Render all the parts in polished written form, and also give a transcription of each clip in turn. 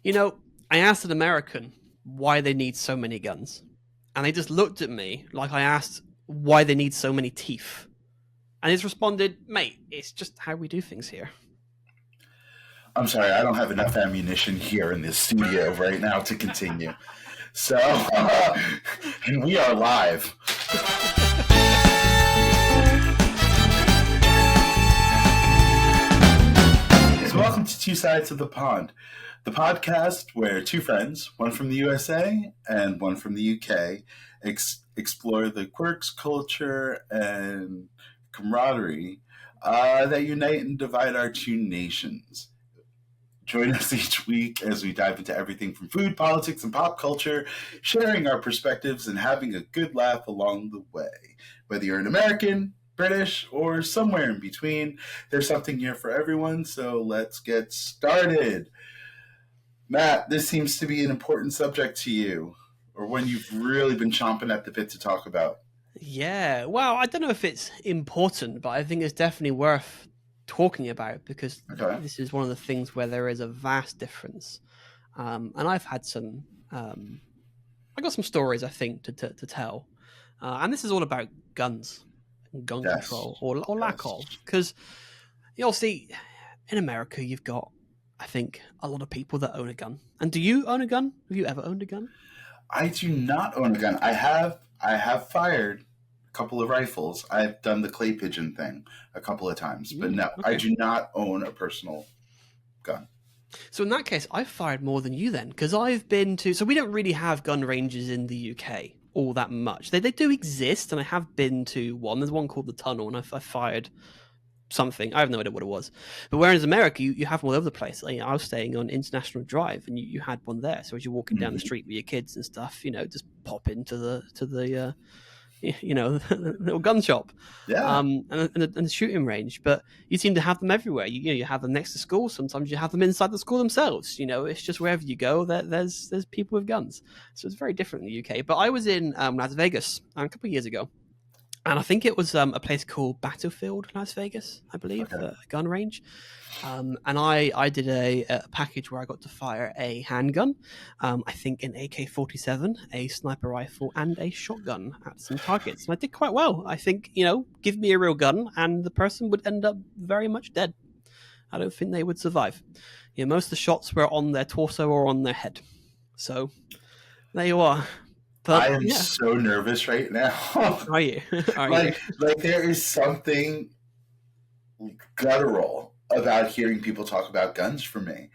You know, I asked an American why they need so many guns, and they just looked at me like I asked why they need so many teeth. And he's responded, mate, it's just how we do things here. I'm sorry, I don't have enough ammunition here in this studio right now to continue. So, and we are live. So, welcome to Two Sides of the Pond, the podcast where two friends, one from the USA and one from the UK, explore the quirks, culture, and camaraderie that unite and divide our two nations. Join us each week as we dive into everything from food, politics, and pop culture, sharing our perspectives and having a good laugh along the way. Whether you're an American, British, or somewhere in between, there's something here for everyone, so let's get started. Matt, this seems to be an important subject to you, or one you've really been chomping at the bit to talk about. Yeah, well, I don't know if it's important, but I think it's definitely worth talking about because this is one of the things where there is a vast difference. And I've had some, I got some stories, I think, to tell. And this is all about guns and gun control or lack of. Because you'll see in America, you've got, I think, a lot of people that own a gun. And do you own a gun? Have you ever owned a gun? I do not own a gun. I have fired a couple of rifles. I've done the clay pigeon thing a couple of times, but no, okay. I do not own a personal gun. So in that case, I've fired more than you then, because I've been to. So we don't really have gun ranges in the UK all that much. They do exist, and I have been to one. There's one called the Tunnel, and I fired something. I have no idea what it was. But whereas America, you have them all over the place. Like, I was staying on International Drive, and you had one there. So as you're walking down the street with your kids and stuff, just pop into the little gun shop, and the shooting range. But you seem to have them everywhere. You have them next to school. Sometimes you have them inside the school themselves. It's just wherever you go, there's people with guns. So it's very different in the UK. But I was in Las Vegas a couple of years ago. And I think it was a place called Battlefield, Las Vegas, I believe, a gun range. And I did a package where I got to fire a handgun, I think an AK-47, a sniper rifle, and a shotgun at some targets. And I did quite well. I think, give me a real gun, and the person would end up very much dead. I don't think they would survive. Most of the shots were on their torso or on their head. So there you are. But, I am so nervous right now. Are you? Like there is something guttural about hearing people talk about guns for me.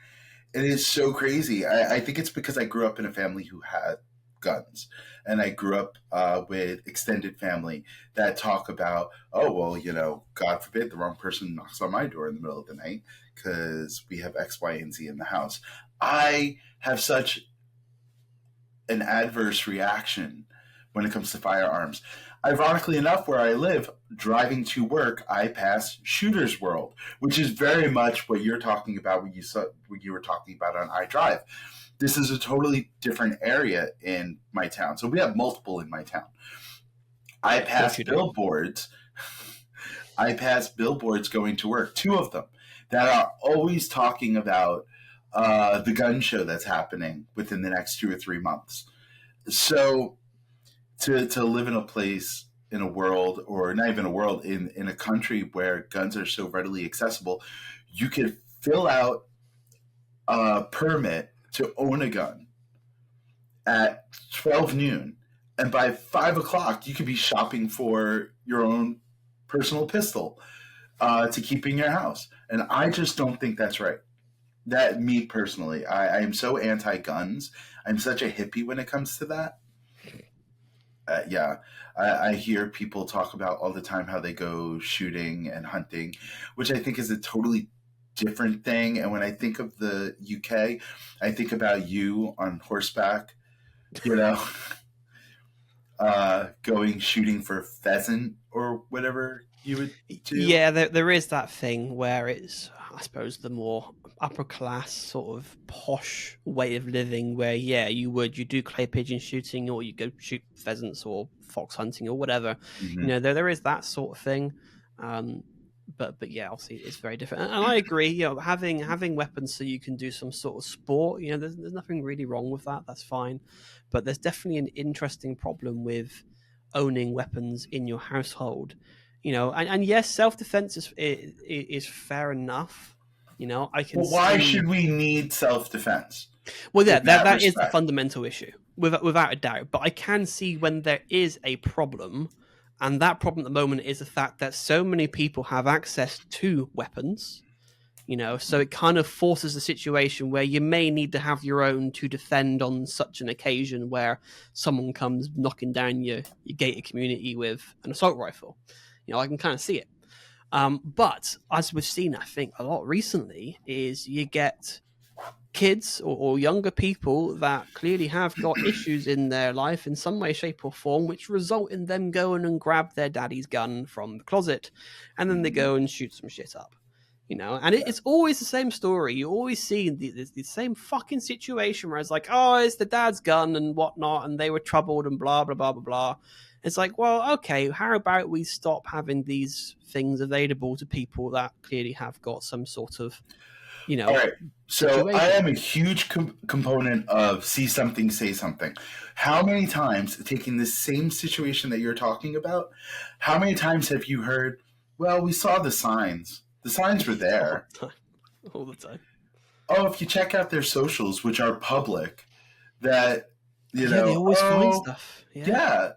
It is so crazy. I think it's because I grew up in a family who had guns. And I grew up with extended family that talk about, oh, well, God forbid the wrong person knocks on my door in the middle of the night because we have X, Y, and Z in the house. I have such an adverse reaction when it comes to firearms. Ironically enough, where I live, driving to work, I pass Shooter's World, which is very much what you're talking about when you were talking about on iDrive. This is a totally different area in my town. So we have multiple in my town. I pass billboards. I pass billboards going to work, two of them, that are always talking about the gun show that's happening within the next 2 or 3 months. So to live in a place, in a world, or not even a world, in a country where guns are so readily accessible, you could fill out a permit to own a gun at 12 noon, and by 5 o'clock you could be shopping for your own personal pistol to keep in your house. And I just don't think that's right. That, me personally, I am so anti-guns. I'm such a hippie when it comes to that. I hear people talk about all the time how they go shooting and hunting, which I think is a totally different thing. And when I think of the UK, I think about you on horseback, going shooting for pheasant or whatever you would do. Yeah, there is that thing where it's, I suppose, the more upper class sort of posh way of living where, you do clay pigeon shooting, or you go shoot pheasants or fox hunting or whatever. Mm-hmm. There is that sort of thing. but yeah, obviously it's very different. And I agree, having weapons so you can do some sort of sport, there's nothing really wrong with that. That's fine. But there's definitely an interesting problem with owning weapons in your household. And yes, self defense is fair enough. I can Well, why see. should we need self-defense Well, in yeah, that that that is the respect? fundamental issue, without a doubt. But I can see when there is a problem, and that problem at the moment is the fact that so many people have access to weapons. So it kind of forces a situation where you may need to have your own to defend on such an occasion where someone comes knocking down your gated community with an assault rifle. I can kind of see it. But as we've seen, I think a lot recently, is you get kids or younger people that clearly have got issues in their life in some way, shape, or form, which result in them going and grab their daddy's gun from the closet, and then they Mhm. go and shoot some shit up. And Yeah. it's always the same story. You always see the same fucking situation where it's like, oh, it's the dad's gun and whatnot, and they were troubled and blah blah blah blah blah. It's like, well, okay, how about we stop having these things available to people that clearly have got some sort of, you All know, right. So I situation. am a huge component of see something, say something. How many times, taking this same situation that you're talking about, how many times have you heard, well, we saw the signs. The signs were All there. the time. All the time. Oh, if you check out their socials, which are public, that, Yeah, they always find oh, stuff. Yeah. yeah.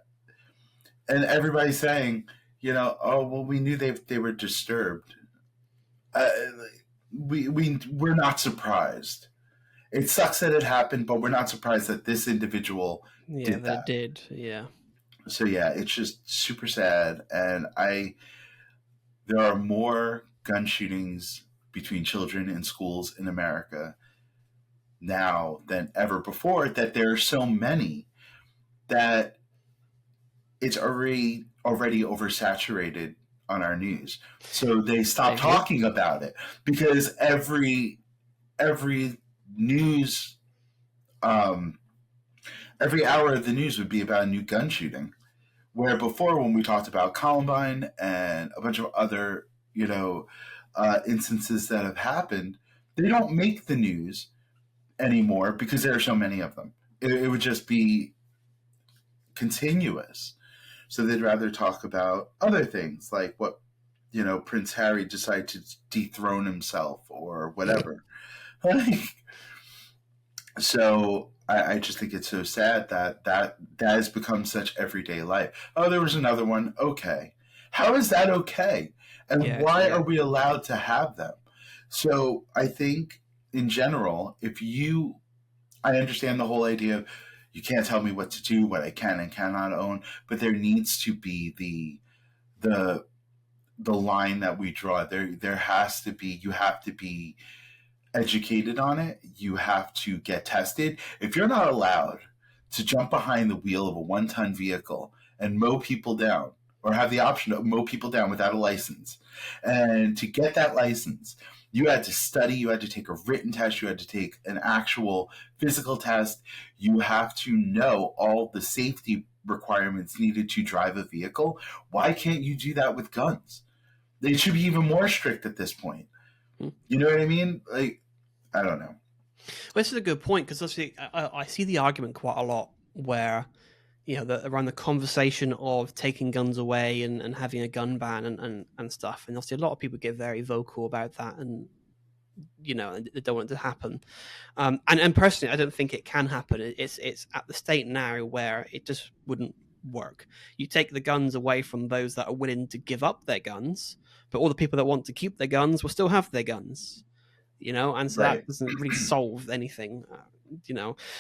And everybody's saying, oh, well, we knew they were disturbed. Uh, we're not surprised. It sucks that it happened, but we're not surprised that this individual Yeah, did they that. did. Yeah. So yeah, it's just super sad, and there are more gun shootings between children in schools in America now than ever before. That there are so many that it's already oversaturated on our news. So they I stop agree. talking about it because every news um, every hour of the news would be about a new gun shooting. Where before, when we talked about Columbine and a bunch of other, instances that have happened, they don't make the news anymore because there are so many of them. It would just be continuous. So they'd rather talk about other things like what, Prince Harry decided to dethrone himself or whatever. So I just think it's so sad that has become such everyday life. Oh, there was another one. Okay. How is that okay? And Yeah, why yeah. are we allowed to have them? So I think in general, I understand the whole idea of you can't tell me what to do, what I can and cannot own, but there needs to be the the line that we draw. There has to be, you have to be educated on it. You have to get tested. If you're not allowed to jump behind the wheel of a 1-ton vehicle and mow people down, or have the option to mow people down without a license, and to get that license, you had to study, you had to take a written test, you had to take an actual physical test. You have to know all the safety requirements needed to drive a vehicle. Why can't you do that with guns? They should be even more strict at this point. Hmm. You know what I mean? Like, I don't know. Well, this is a good point because obviously I see the argument quite a lot where around the conversation of taking guns away and having a gun ban and stuff, and obviously a lot of people get very vocal about that, and they don't want it to happen. And personally, I don't think it can happen. It's at the state now where it just wouldn't work. You take the guns away from those that are willing to give up their guns, but all the people that want to keep their guns will still have their guns. And so that Right. doesn't really solve anything.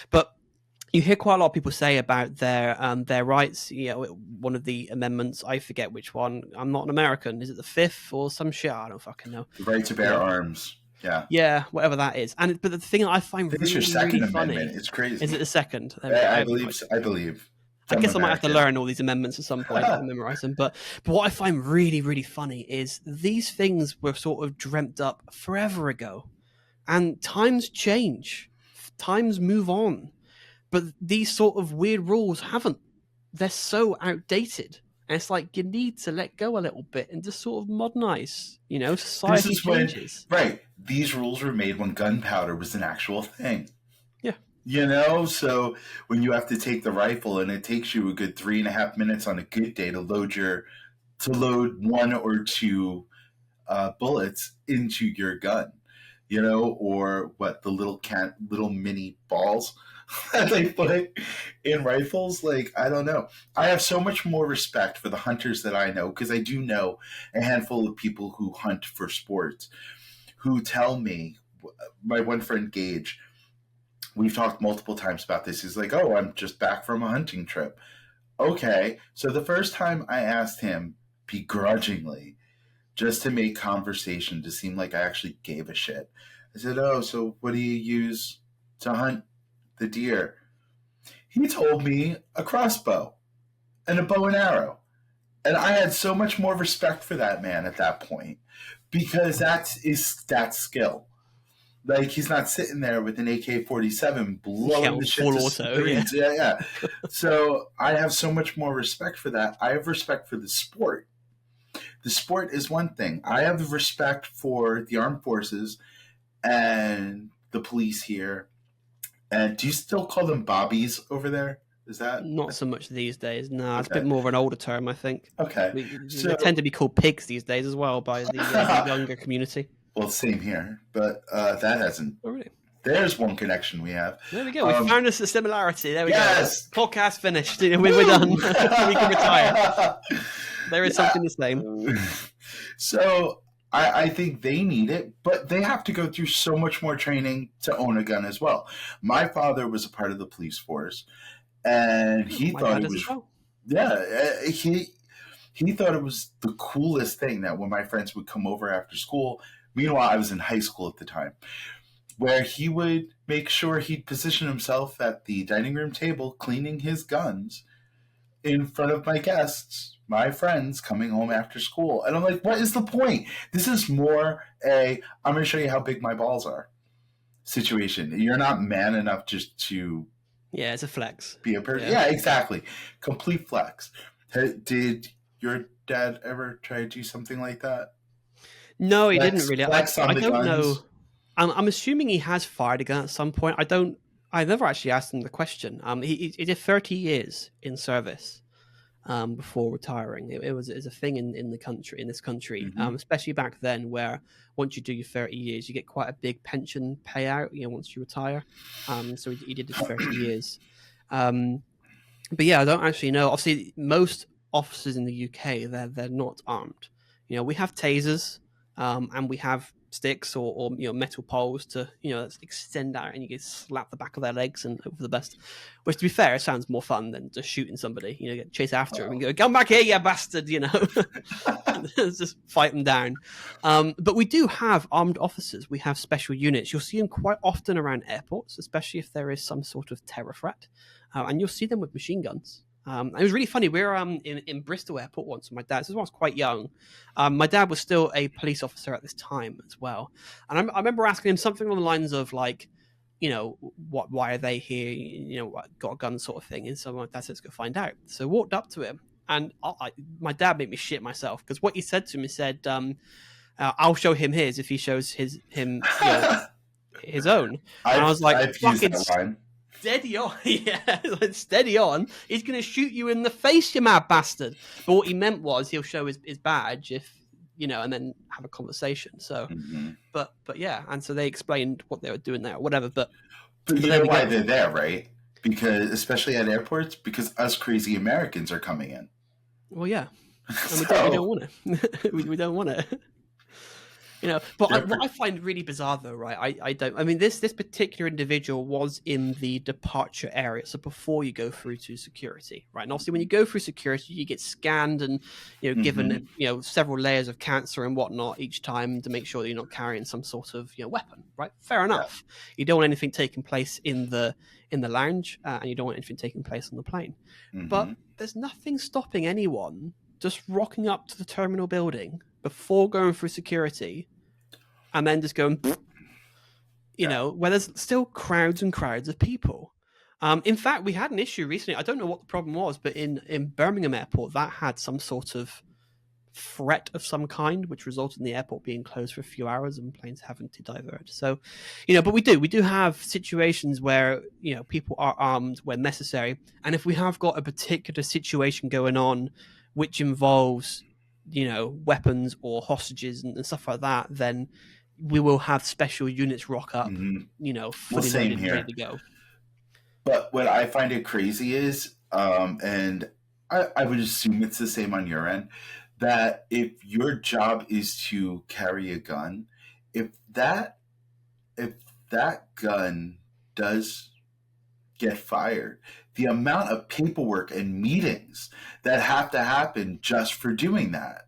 But you hear quite a lot of people say about their rights. One of the amendments, I forget which one. I'm not an American. Is it the fifth or some shit? I don't fucking know. The right to You bear know, arms. Yeah. yeah, whatever that is. But the thing that I I find think it's your really, really Second Amendment. funny It's is it crazy. the second? There we go. I I haven't believe. quite. I believe. I I'm guess I might have to American. learn all these amendments at some point and memorize them. But what I find really, really funny is these things were sort of dreamt up forever ago, and times change, times move on, but these sort of weird rules haven't. They're so outdated, And it's like you need to let go a little bit and just sort of modernize. This Society is when, changes. right, these rules were made when gunpowder was an actual thing. Yeah. So when you have to take the rifle and it takes you a good 3.5 minutes on a good day to load one or two bullets into your gun, or what, the little mini balls that they put in rifles. Like, I don't know. I have so much more respect for the hunters that I know, because I do know a handful of people who hunt for sports who tell me. My one friend Gage, we've talked multiple times about this. He's like, "Oh, I'm just back from a hunting trip." Okay, so the first time I asked him begrudgingly, just to make conversation, to seem like I actually gave a shit, I said, "Oh, so what do you use to hunt the deer?" He told me a crossbow and a bow and arrow. And I had so much more respect for that man at that point, because that's skill. Like, he's not sitting there with an AK-47 blowing the shit Full to auto. smithereens. Yeah. So I have so much more respect for that. I have respect for the sport. The sport is one thing. I have respect for the armed forces and the police here. And do you still call them bobbies over there? Is that not so much these days? No, it's a okay? bit more of an older term, I think. Okay, They tend to be called pigs these days as well by the younger community. Well, same here, but that hasn't. Oh, really? There's one connection we have. There we go. We found us a similarity. There we go. Podcast finished. We're done. We can retire. There is something the same. So I think they need it, but they have to go through so much more training to own a gun as well. My father was a part of the police force, and he thought it was he thought it was the coolest thing, that when my friends would come over after school, meanwhile I was in high school at the time, where he would make sure he'd position himself at the dining room table cleaning his guns in front of my guests, my friends coming home after school. And I'm like, what is the point? This is more I'm going to show you how big my balls are situation. You're not man enough just to... Yeah, it's a flex. Be a person. Yeah, exactly. Complete flex. Did your dad ever try to do something like that? No, he didn't really. I don't guns? know. I'm assuming he has fired a gun at some point. I never actually asked him the question. He did 30 years in service before retiring. It was a thing in this country, especially back then, where once you do your 30 years, you get quite a big pension payout. Once you retire. So he did his 30 years. But yeah, I don't actually know. Obviously, most officers in the UK, they're not armed. We have tasers, and we have sticks or metal poles to extend out, and you can slap the back of their legs and hope for the best. Which, to be fair, it sounds more fun than just shooting somebody. Get chase after him and go, "Come back here, you bastard!" Just fight them down. But we do have armed officers. We have special units. You'll see them quite often around airports, especially if there is some sort of terror threat, and you'll see them with machine guns. It was really funny. We were in Bristol Airport once with my dad. This was when I was quite young. My dad was still a police officer at this time as well. And I remember asking him something along the lines of, like, why are they here? Got a gun sort of thing. And so my dad said, "Let's go find out." So I walked up to him, and my dad made me shit myself, because what he said to me, said, "I'll show him his if he shows his own." And I was like, "Fucking steady on." Yeah, steady on. He's going to shoot you in the face, you mad bastard. But what he meant was he'll show his badge if, and then have a conversation. So, but yeah. And so they explained what they were doing there or whatever. But you know why they're there, right? Because, especially at airports, because us crazy Americans are coming in. Well, yeah. And we don't want it. we don't want it. But what I find really bizarre, though, right? I mean, this particular individual was in the departure area, so before you go through to security, right? And obviously, when you go through security, you get scanned and given several layers of cancer and whatnot each time to make sure that you're not carrying some sort of weapon, right? Fair enough. Yeah. You don't want anything taking place in the lounge, and you don't want anything taking place on the plane. But there's nothing stopping anyone just rocking up to the terminal building before going through security, and then just going, where there's still crowds and crowds of people. In fact, we had an issue recently. I don't know what the problem was, but in Birmingham Airport, that had some sort of threat of some kind, which resulted in the airport being closed for a few hours and planes having to divert. So, but we do have situations where people are armed when necessary, and if we have got a particular situation going on, which involves weapons or hostages and stuff like that, then we will have special units rock up, Well, fully same loaded and ready here. to go. But what I find it crazy is, and I would assume it's the same on your end, that if your job is to carry a gun, if that if that gun does get fired, the amount of paperwork and meetings that have to happen just for doing that.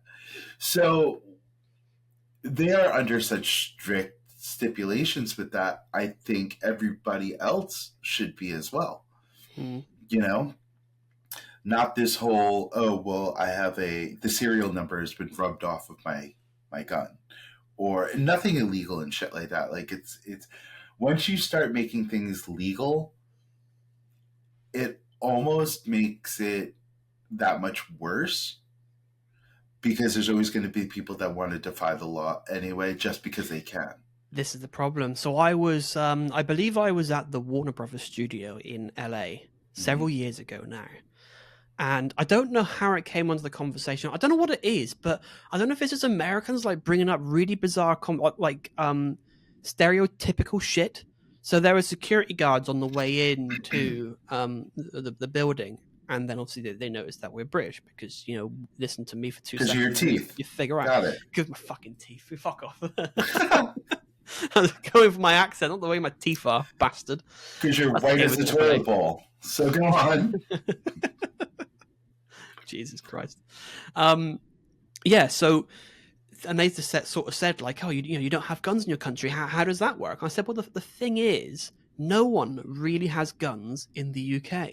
So they are under such strict stipulations with that. I think everybody else should be as well. Mm. You know, not this whole, oh well, I have the serial number has been rubbed off of my gun, or nothing illegal and shit like that. Like it's once you start making things legal, it almost makes it that much worse, because there's always going to be people that want to defy the law anyway just because they can. This is the problem. So I was, I believe I was at the Warner Brothers studio in LA several years ago now. And I don't know how it came onto the conversation. I don't know what it is, but I don't know if it's just Americans like bringing up really bizarre, stereotypical shit. So there were security guards on the way in to the building, and then obviously they noticed that we're British because listen to me for 2 Because of seconds, your teeth. you figure out. Got it. Because my fucking teeth. Fuck off. I was going for my accent, not the way my teeth are, bastard. Because you're white as a toilet bowl. So go on. Jesus Christ. Yeah, so, and they just sort of said, like, oh, you don't have guns in your country. How does that work? And I said, well, the thing is, no one really has guns in the UK.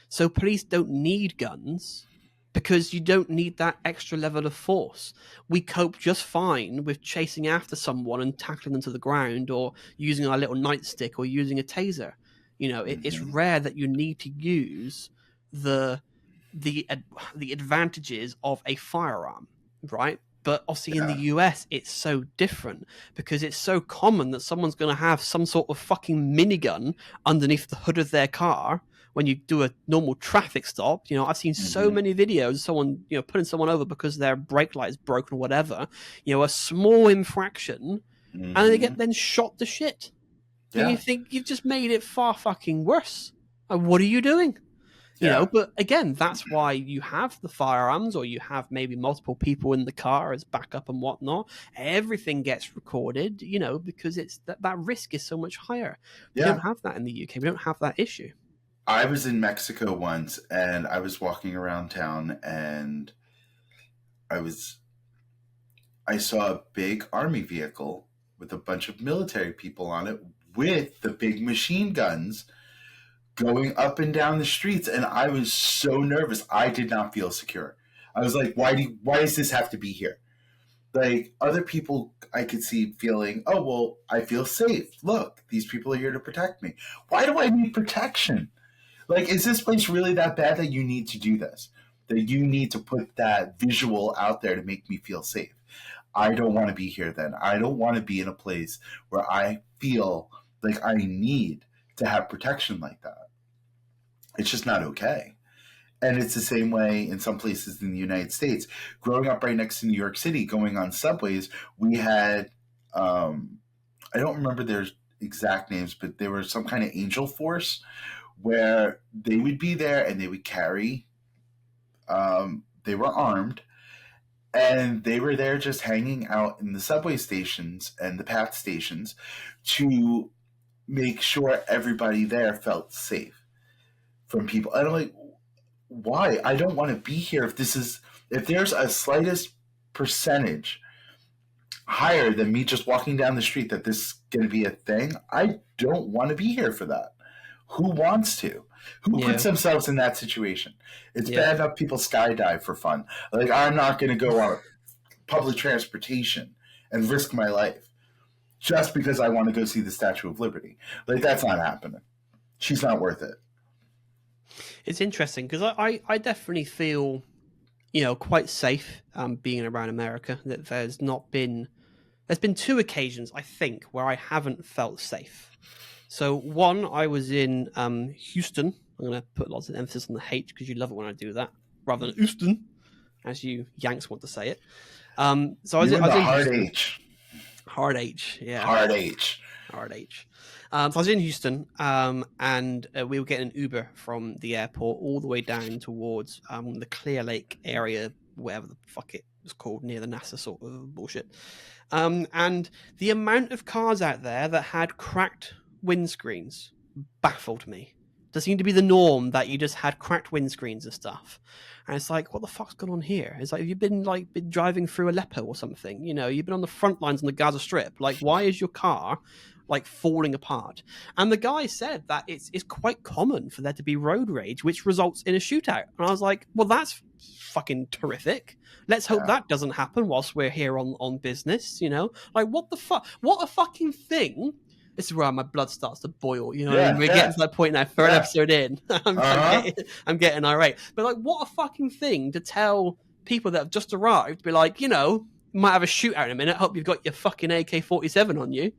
So police don't need guns because you don't need that extra level of force. We cope just fine with chasing after someone and tackling them to the ground, or using our little nightstick, or using a taser. It's rare that you need to use the advantages of a firearm, right? But obviously in the US, it's so different because it's so common that someone's going to have some sort of fucking minigun underneath the hood of their car when you do a normal traffic stop. I've seen so many videos of someone, putting someone over because their brake light is broken or whatever, a small infraction, and they get then shot to shit. Yeah. And you think you've just made it far fucking worse. And what are you doing? But again, that's why you have the firearms, or you have maybe multiple people in the car as backup and whatnot. Everything gets recorded, because it's that risk is so much higher. We don't have that in the UK. We don't have that issue. I was in Mexico once, and I was walking around town, and I saw a big army vehicle with a bunch of military people on it with the big machine guns going up and down the streets, and I was so nervous. I did not feel secure. I was like, why does this have to be here? Like, other people I could see feeling, oh, well, I feel safe. Look, these people are here to protect me. Why do I need protection? Like, is this place really that bad that you need to do this? That you need to put that visual out there to make me feel safe? I don't want to be here then. I don't want to be in a place where I feel like I need to have protection like that. It's just not okay. And it's the same way in some places in the United States. Growing up right next to New York City, going on subways, we had, I don't remember their exact names, but there was some kind of angel force where they would be there and they would carry, they were armed, and they were there just hanging out in the subway stations and the PATH stations to make sure everybody there felt safe from people. And I'm like, why? I don't want to be here if there's a slightest percentage higher than me just walking down the street that this is going to be a thing. I don't want to be here for that. Who wants to? Who puts themselves in that situation? It's bad enough people skydive for fun. Like, I'm not going to go on public transportation and risk my life just because I want to go see the Statue of Liberty. Like, that's not happening. She's not worth it. It's interesting because I definitely feel, quite safe being around America. That there's been two occasions I think where I haven't felt safe. So one, I was in Houston. I'm going to put lots of emphasis on the H because you love it when I do that, rather than Houston, as you Yanks want to say it. So You I in was the in hard Houston. H. Hard H, yeah. Hard H. Hard H. So I was in Houston, and we were getting an Uber from the airport all the way down towards the Clear Lake area, whatever the fuck it was called, near the NASA sort of bullshit. And the amount of cars out there that had cracked windscreens baffled me. Does seem to be the norm that you just had cracked windscreens and stuff. And it's like, what the fuck's going on here? It's like, have you been driving through Aleppo or something? You've been on the front lines on the Gaza Strip. Like, why is your car falling apart? And the guy said that it's quite common for there to be road rage, which results in a shootout. And I was like, well, that's fucking terrific. Let's hope that doesn't happen whilst we're here on business. Like, what the fuck? What a fucking thing. This is where my blood starts to boil. You know what I mean? We're getting to that point now. Third episode in, I'm getting irate. But like, what a fucking thing to tell people that have just arrived. Be like, might have a shootout in a minute. Hope you've got your fucking AK-47 on you.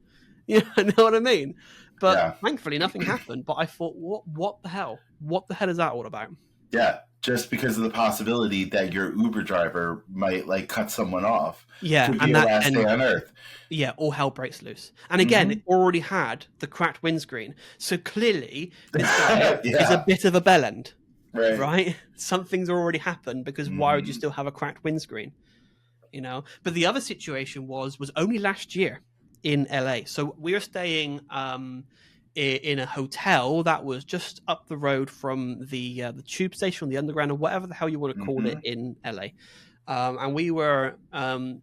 You know what I mean? But thankfully, nothing happened. But I thought, what the hell? What the hell is that all about? Yeah, just because of the possibility that your Uber driver might cut someone off. Yeah, could be your last day on Earth. Yeah, all hell breaks loose. And again, it already had the cracked windscreen. So clearly, this guy is a bit of a bellend. Right? Something's already happened because why would you still have a cracked windscreen? But the other situation was only last year in LA. So we were staying in a hotel that was just up the road from the tube station, the underground, or whatever the hell you want to call it in LA. And we were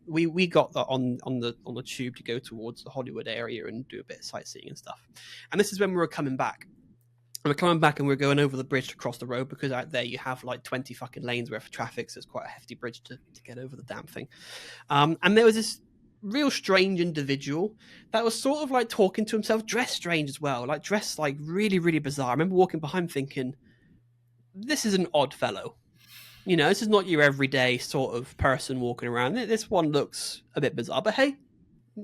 we got on the tube to go towards the Hollywood area and do a bit of sightseeing and stuff. And this is when we were coming back. And we're coming back and we're going over the bridge to cross the road because out there you have 20 fucking lanes worth of traffic, so it's quite a hefty bridge to get over the damn thing. And there was this real strange individual that was sort of talking to himself, dressed strange as well, dressed really, really bizarre. I remember walking behind thinking, this is an odd fellow. This is not your everyday sort of person walking around. This one looks a bit bizarre, but hey,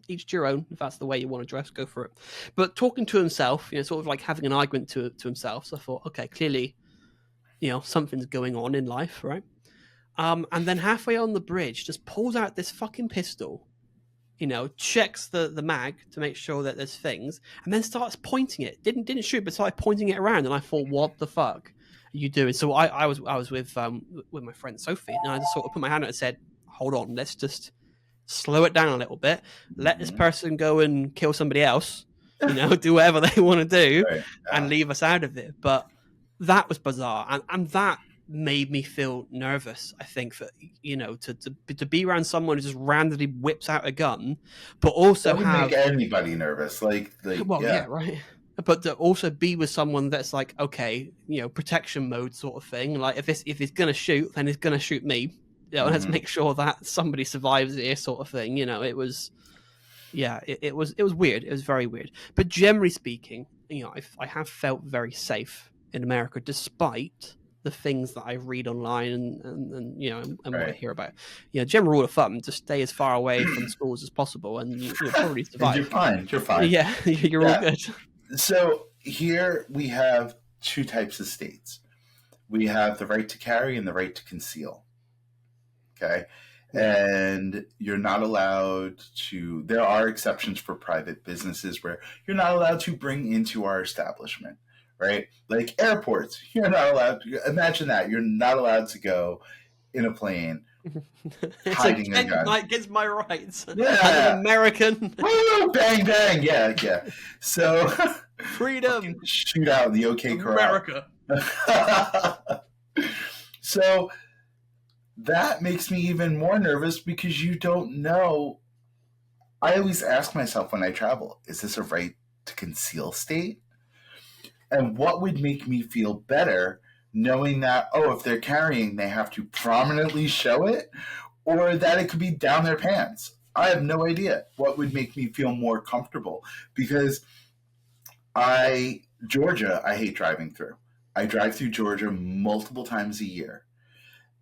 each to your own. If that's the way you want to dress, go for it. But talking to himself, sort of having an argument to himself. So I thought, okay, clearly, something's going on in life, right? And then halfway on the bridge, just pulls out this fucking pistol, checks the mag to make sure that there's things, and then starts pointing it. Didn't shoot, but started pointing it around. And I thought, what the fuck are you doing? So I was with my friend Sophie, and I just sort of put my hand out and said, hold on, let's just slow it down a little bit. Let this person go and kill somebody else, do whatever they want to do, and leave us out of it. But that was bizarre, and that made me feel nervous. I think that to be around someone who just randomly whips out a gun, but also make anybody nervous. Yeah, right. But to also be with someone that's okay, protection mode sort of thing. If he's gonna shoot, then he's gonna shoot me. Let's make sure that somebody survives here, sort of thing. It was, it was weird. It was very weird. But generally speaking, I have felt very safe in America, despite the things that I read online and what I hear about. General rule of thumb: just stay as far away from schools as possible, and you'll probably survive. You're fine. You're fine. Yeah, you're all good. So here we have two types of states. We have the right to carry and the right to conceal. Okay. And you're not allowed to, there are exceptions for private businesses where you're not allowed to bring into our establishment, right? Like airports, you're not allowed to, imagine that. You're not allowed to go in a plane hiding a gun. Against my rights. Yeah. As an American. Woo, bang, bang. Yeah. So, freedom. Shoot out the OK Corral. America. So, that makes me even more nervous because you don't know. I always ask myself when I travel, is this a right to conceal state? And what would make me feel better knowing that, if they're carrying, they have to prominently show it, or that it could be down their pants? I have no idea what would make me feel more comfortable because Georgia, I hate driving through. I drive through Georgia multiple times a year.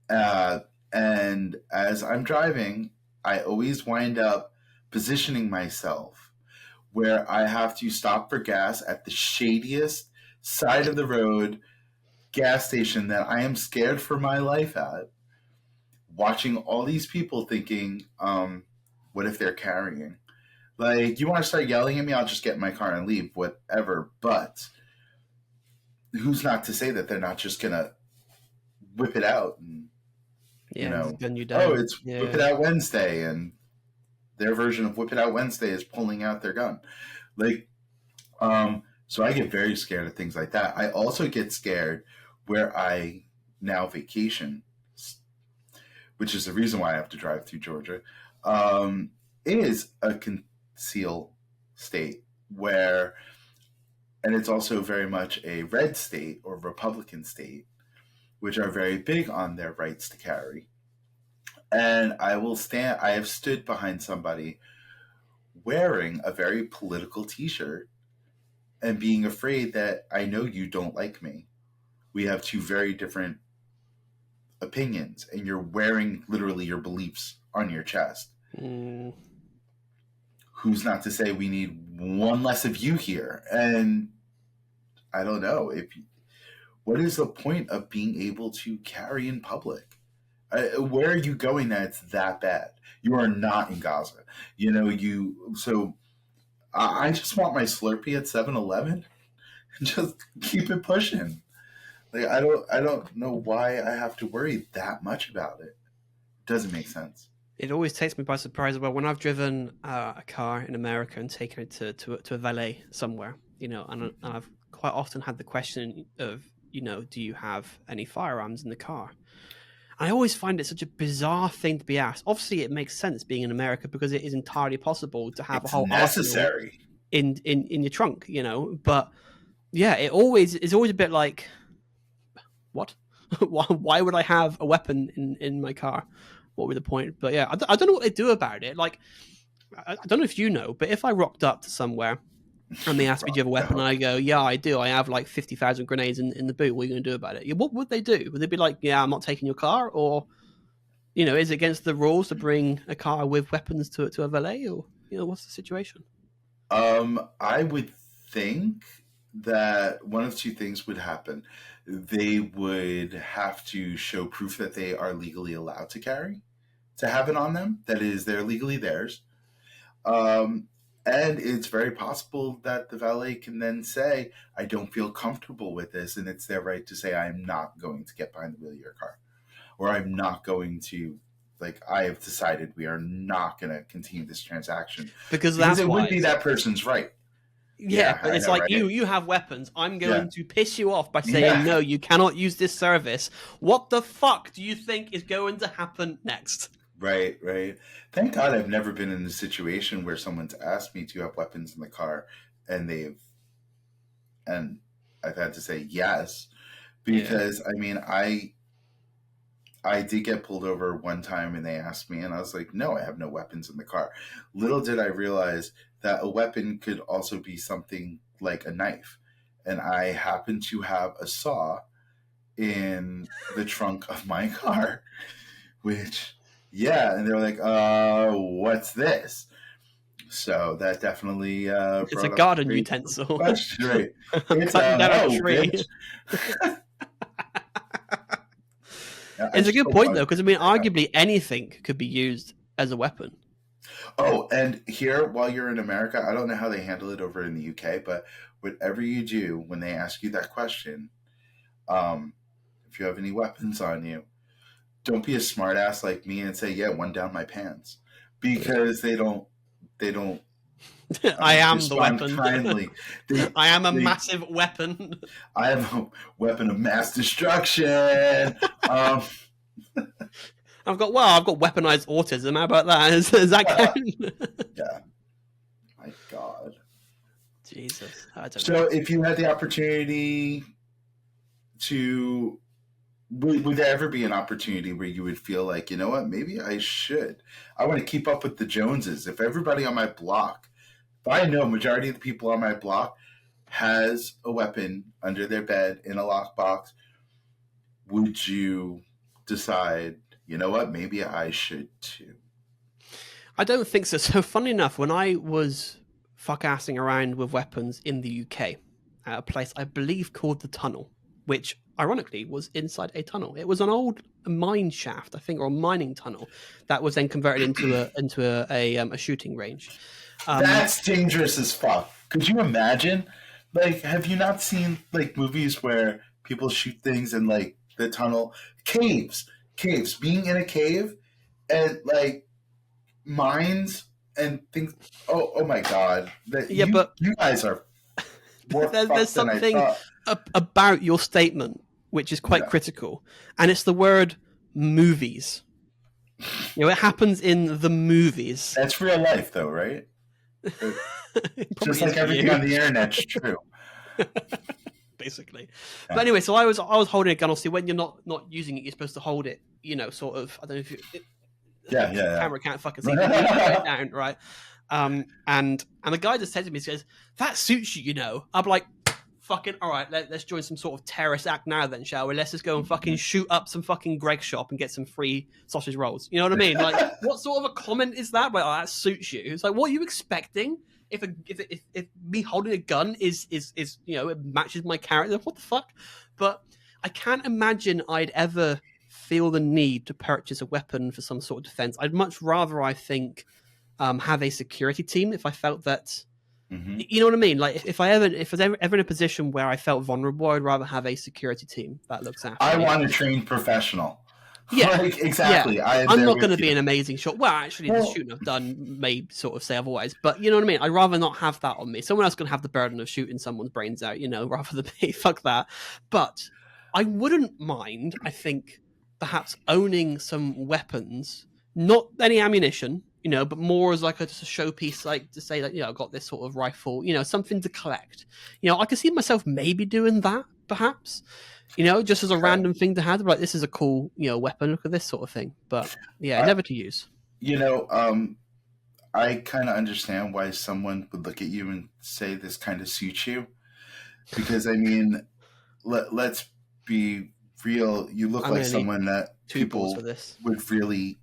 Uh, and as I'm driving, I always wind up positioning myself where I have to stop for gas at the shadiest side of the road gas station that I am scared for my life at, watching all these people thinking, what if they're carrying? Like, you want to start yelling at me? I'll just get in my car and leave, whatever. But who's not to say that they're not just going to whip it out and, gun you oh, down. it's Whip It Out Wednesday, and their version of Whip It Out Wednesday is pulling out their gun. Like, so I get very scared of things like that. I also get scared where I now vacation, which is the reason why I have to drive through Georgia, is a conceal state where, and it's also very much a red state or Republican state, which are very big on their rights to carry. And I have stood behind somebody wearing a very political t-shirt and being afraid that I know you don't like me. We have two very different opinions, and you're wearing literally your beliefs on your chest. Who's not to say we need one less of you here? And I don't know what is the point of being able to carry in public? Where are you going that it's that bad? You are not in Gaza. So I just want my Slurpee at 7-Eleven and just keep it pushing. Like, I don't know why I have to worry that much about it. Doesn't make sense. It always takes me by surprise about when I've driven a car in America and taken it to a valet somewhere, and I've quite often had the question of, do you have any firearms in the car? I always find it such a bizarre thing to be asked. Obviously, it makes sense being in America because it is entirely possible to have a whole necessary in your trunk, But yeah, it's always a bit like, what? Why would I have a weapon in my car? What would the point? But yeah, I don't know what they do about it. Like, I don't know if you know, but if I rocked up to somewhere and they asked me, do you have a weapon? And I go, yeah, I do. I have like 50,000 grenades in the boot. What are you going to do about it? What would they do? Would they be like, yeah, I'm not taking your car? Or, is it against the rules to bring a car with weapons to a valet? Or, what's the situation? I would think that one of two things would happen. They would have to show proof that they are legally allowed to carry, to have it on them. That is, they're legally theirs. And it's very possible that the valet can then say, I don't feel comfortable with this. And it's their right to say, I'm not going to get behind the wheel of your car. Or I'm not going to, I have decided we are not going to continue this transaction. Because it would be that person's right. Yeah, but it's like, right? you have weapons. I'm going to piss you off by saying, no, you cannot use this service. What the fuck do you think is going to happen next? Right. Thank God I've never been in a situation where someone's asked me to have weapons in the car and I've had to say yes. Because, I did get pulled over one time and they asked me and I was like, no, I have no weapons in the car. Little did I realize that a weapon could also be something like a knife. And I happened to have a saw in the trunk of my car, which, and they were like, what's this? So that definitely it's a garden utensil. Question, right? It's a tree. It's a good point, though, because arguably anything could be used as a weapon. Oh, and here, while you're in America, I don't know how they handle it over in the UK, but whatever you do, when they ask you that question, if you have any weapons on you, don't be a smartass like me and say, yeah, one down my pants, because they don't. I am the weapon. Kindly. I am a massive weapon. I am a weapon of mass destruction. I've got weaponized autism. How about that? Is that count? Yeah. My God. Jesus. So if you had the opportunity to, would there ever be an opportunity where you would feel like, you know what, maybe I want to keep up with the Joneses. If everybody on my block, if I know majority of the people on my block has a weapon under their bed in a lockbox, would you decide, you know what, maybe I should too? I don't think so. So, funny enough, when I was fuck-assing around with weapons in the UK at a place I believe called the Tunnel, which ironically was inside a tunnel. It was an old mine shaft, I think, or a mining tunnel that was then converted into a shooting range. That's dangerous as fuck. Could you imagine? Like, have you not seen like movies where people shoot things in like the tunnel? Caves, being in a cave and like mines and things. Oh my god! But you guys are more there's fucked than I something thought. about your statement which is quite critical, and it's the word movies. It happens in the movies. That's real life, though, right? Just like everything on the internet's true. Basically. Yeah. But anyway, so I was holding a gun. Obviously, when you're not using it, you're supposed to hold it, sort of, I don't know if you... Yeah. Camera can't fucking see it down, right? And the guy just said to me, he goes, "That suits you, I'm like, fucking, all right, let's join some sort of terrorist act now then, shall we? Let's just go and fucking shoot up some fucking Greg's shop and get some free sausage rolls. You know what I mean? Like, what sort of a comment is that? Like, oh, that suits you. It's like, what are you expecting? If me holding a gun is it matches my character, what the fuck? But I can't imagine I'd ever feel the need to purchase a weapon for some sort of defense. I'd much rather, I think, have a security team if I felt that. Mm-hmm. You know what I mean? Like, if I was ever in a position where I felt vulnerable, I'd rather have a security team that looks after me. I want a trained professional. Yeah, like, exactly. Yeah. I'm not going to be an amazing shot. Well, actually, the shooting I've done may sort of say otherwise. But you know what I mean? I'd rather not have that on me. Someone else can have the burden of shooting someone's brains out, rather than me. Fuck that. But I wouldn't mind, I think, perhaps owning some weapons, not any ammunition, but more as like just a showpiece, like to say that, I've got this sort of rifle, something to collect. I could see myself maybe doing that, perhaps, just as a random thing to have, like, this is a cool, weapon, look at this sort of thing. But yeah, never to use. I kind of understand why someone would look at you and say this kind of suits you. Because, I mean, let's be real. You look like someone that people would really...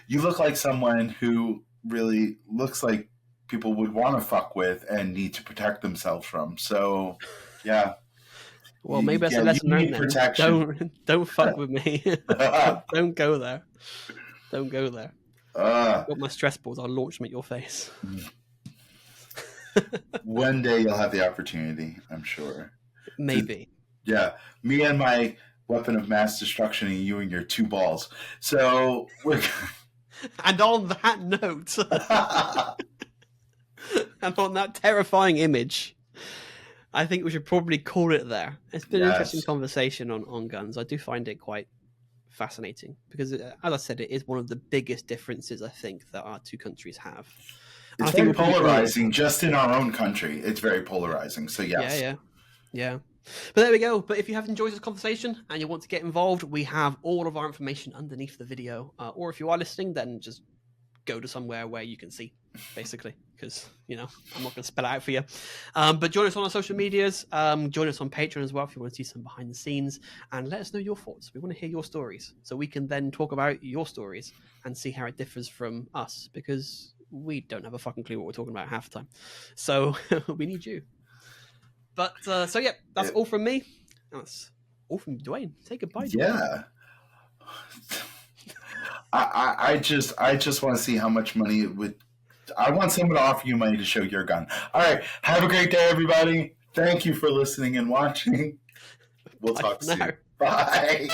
You look like someone who really looks like people would want to fuck with and need to protect themselves from. So, yeah. Well, maybe that's a lesson learned then. Don't fuck with me. Don't go there. Don't go there. I've got my stress balls. I'll launch them at your face. One day you'll have the opportunity, I'm sure. Maybe. Yeah. Me and my weapon of mass destruction and you and your two balls. So, we're... And on that note, and on that terrifying image, I think we should probably call it there. It's been an interesting conversation on guns. I do find it quite fascinating because, as I said, it is one of the biggest differences, I think, that our two countries have. It's very polarizing just in our own country. It's very polarizing. So, yes. Yeah. But there we go. But if you have enjoyed this conversation and you want to get involved, we have all of our information underneath the video. Or if you are listening, then just go to somewhere where you can see, basically, because, I'm not going to spell it out for you. But join us on our social medias. Join us on Patreon as well if you want to see some behind the scenes. And let us know your thoughts. We want to hear your stories so we can then talk about your stories and see how it differs from us, because we don't have a fucking clue what we're talking about half the time. So we need you. But, that's all from me. That's all from Dwayne. Say goodbye, Dwayne. Yeah. I just want to see how much money it would... I want someone to offer you money to show your gun. All right. Have a great day, everybody. Thank you for listening and watching. We'll talk soon. Bye.